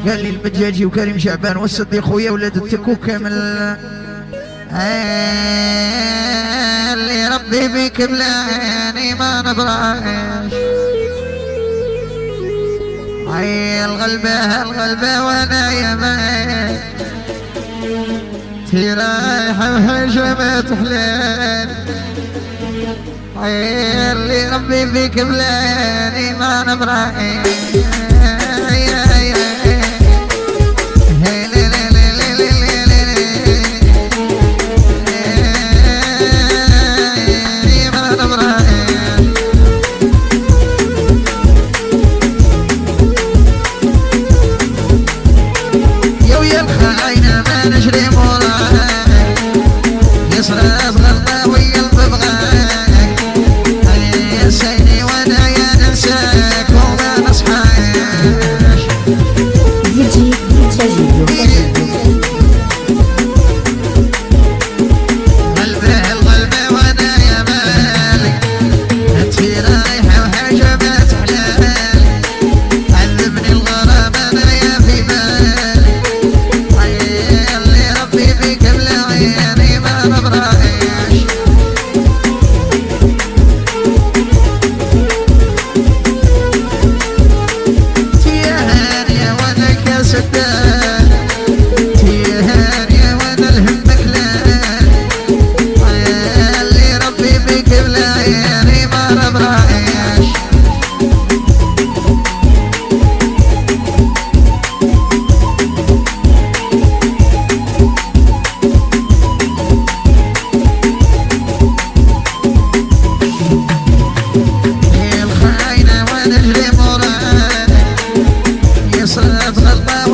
قال لي المجاجي وكريم شعبان والصديق خويا ولاد التكو كامل. اللي ربي بيك بلاني ما نبراش. الغلبة وانا يا مان تي رايحة وحجمت حلال. اللي ربي بيك بلاني ما نبراش. يصرف غلطة